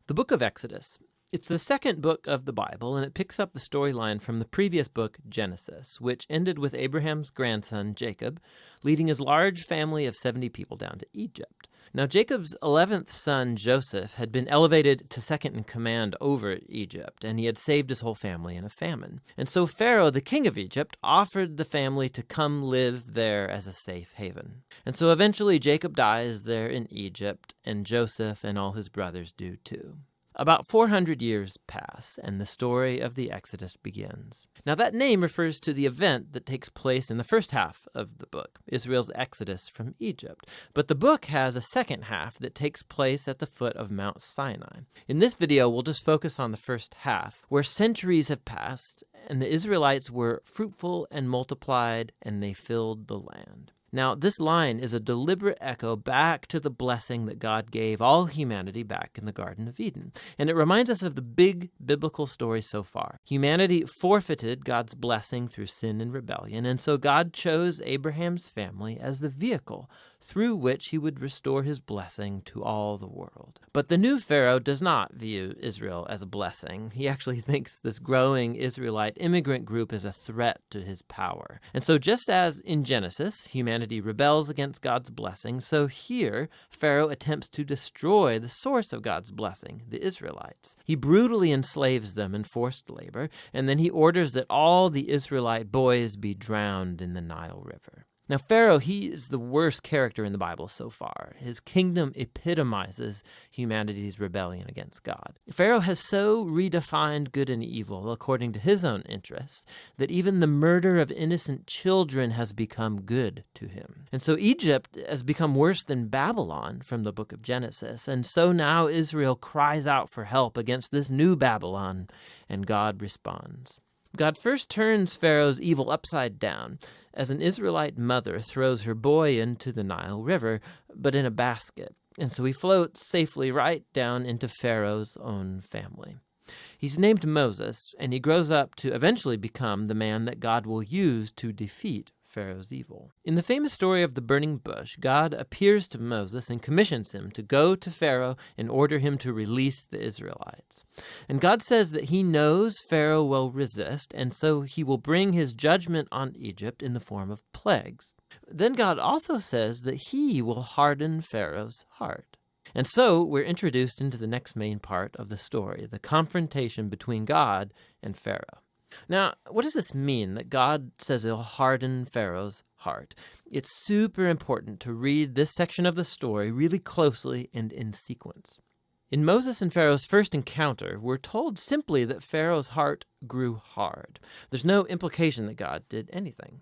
The book of Exodus. It's the second book of the Bible, and it picks up the storyline from the previous book, Genesis, which ended with Abraham's grandson, Jacob, leading his large family of 70 people down to Egypt. Now, Jacob's 11th son, Joseph, had been elevated to second in command over Egypt, and he had saved his whole family in a famine. And so Pharaoh, the king of Egypt, offered the family to come live there as a safe haven. And so eventually Jacob dies there in Egypt, and Joseph and all his brothers do too. About 400 years pass, and the story of the Exodus begins. Now, that name refers to the event that takes place in the first half of the book, Israel's exodus from Egypt. But the book has a second half that takes place at the foot of Mount Sinai. In this video, we'll just focus on the first half, where centuries have passed, and the Israelites were fruitful and multiplied, and they filled the land. Now, this line is a deliberate echo back to the blessing that God gave all humanity back in the Garden of Eden. And it reminds us of the big biblical story so far. Humanity forfeited God's blessing through sin and rebellion, and so God chose Abraham's family as the vehicle through which he would restore his blessing to all the world. But the new Pharaoh does not view Israel as a blessing. He actually thinks this growing Israelite immigrant group is a threat to his power. And so just as in Genesis, humanity rebels against God's blessing, so here Pharaoh attempts to destroy the source of God's blessing, the Israelites. He brutally enslaves them in forced labor, and then he orders that all the Israelite boys be drowned in the Nile River. Now, Pharaoh, he is the worst character in the Bible so far. His kingdom epitomizes humanity's rebellion against God. Pharaoh has so redefined good and evil according to his own interests that even the murder of innocent children has become good to him. And so Egypt has become worse than Babylon from the book of Genesis. And so now Israel cries out for help against this new Babylon, and God responds. God first turns Pharaoh's evil upside down as an Israelite mother throws her boy into the Nile River, but in a basket. And so he floats safely right down into Pharaoh's own family. He's named Moses, and he grows up to eventually become the man that God will use to defeat Pharaoh's evil. In the famous story of the burning bush, God appears to Moses and commissions him to go to Pharaoh and order him to release the Israelites. And God says that he knows Pharaoh will resist, and so he will bring his judgment on Egypt in the form of plagues. Then God also says that he will harden Pharaoh's heart. And so we're introduced into the next main part of the story, the confrontation between God and Pharaoh. Now, what does this mean that God says he'll harden Pharaoh's heart? It's super important to read this section of the story really closely and in sequence. In Moses and Pharaoh's first encounter, we're told simply that Pharaoh's heart grew hard. There's no implication that God did anything.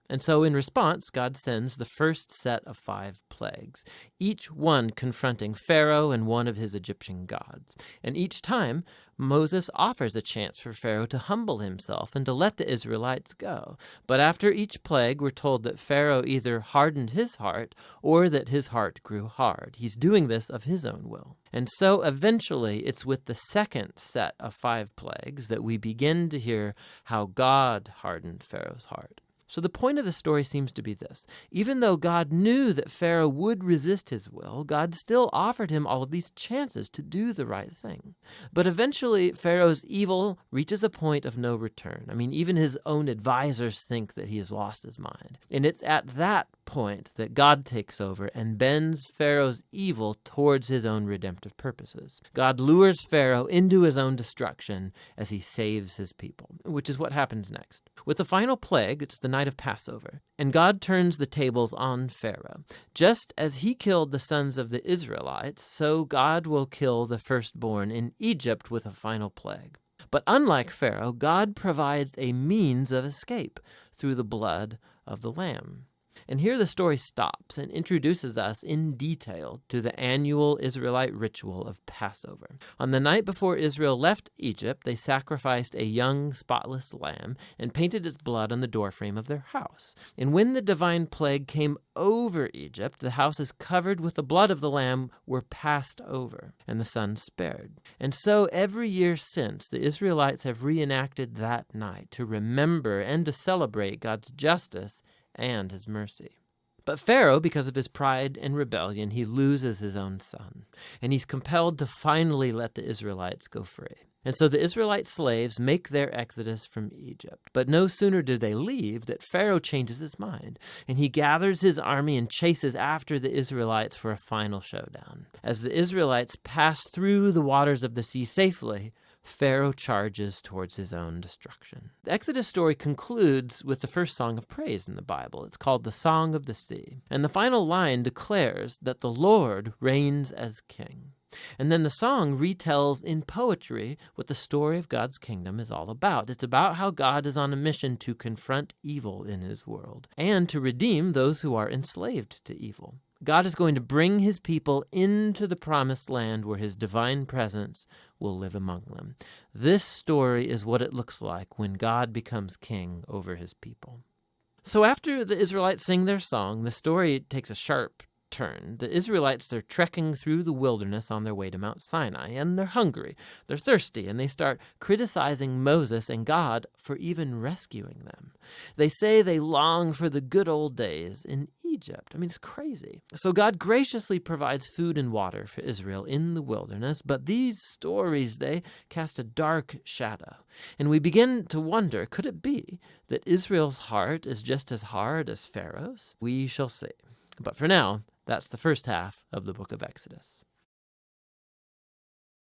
And so in response, God sends the first set of 5 plagues, each one confronting Pharaoh and one of his Egyptian gods. And each time, Moses offers a chance for Pharaoh to humble himself and to let the Israelites go. But after each plague, we're told that Pharaoh either hardened his heart or that his heart grew hard. He's doing this of his own will. And so eventually, it's with the second set of 5 plagues that we begin to hear how God hardened Pharaoh's heart. So the point of the story seems to be this. Even though God knew that Pharaoh would resist his will, God still offered him all of these chances to do the right thing. But eventually, Pharaoh's evil reaches a point of no return. I mean, even his own advisors think that he has lost his mind. And it's at that point that God takes over and bends Pharaoh's evil towards his own redemptive purposes. God lures Pharaoh into his own destruction as he saves his people, which is what happens next. With the final plague, it's the night of Passover, and God turns the tables on Pharaoh. Just as he killed the sons of the Israelites, so God will kill the firstborn in Egypt with a final plague. But unlike Pharaoh, God provides a means of escape through the blood of the Lamb. And here the story stops and introduces us in detail to the annual Israelite ritual of Passover. On the night before Israel left Egypt, they sacrificed a young, spotless lamb and painted its blood on the doorframe of their house. And when the divine plague came over Egypt, the houses covered with the blood of the lamb were passed over, and the son spared. And so every year since, the Israelites have reenacted that night to remember and to celebrate God's justice and his mercy. But Pharaoh, because of his pride and rebellion, he loses his own son, and he's compelled to finally let the Israelites go free. And so the Israelite slaves make their exodus from Egypt. But no sooner do they leave that Pharaoh changes his mind, and he gathers his army and chases after the Israelites for a final showdown. As the Israelites pass through the waters of the sea safely, Pharaoh charges towards his own destruction. The Exodus story concludes with the first song of praise in the Bible. It's called the Song of the Sea. And the final line declares that the Lord reigns as king. And then the song retells in poetry what the story of God's kingdom is all about. It's about how God is on a mission to confront evil in his world and to redeem those who are enslaved to evil. God is going to bring his people into the promised land where his divine presence will live among them. This story is what it looks like when God becomes king over his people. So after the Israelites sing their song, the story takes a sharp turn. The Israelites, they're trekking through the wilderness on their way to Mount Sinai, and they're hungry, they're thirsty, and they start criticizing Moses and God for even rescuing them. They say they long for the good old days in Egypt. I mean, it's crazy. So God graciously provides food and water for Israel in the wilderness, but these stories, they cast a dark shadow. And we begin to wonder, could it be that Israel's heart is just as hard as Pharaoh's? We shall see. But for now, that's the first half of the book of Exodus.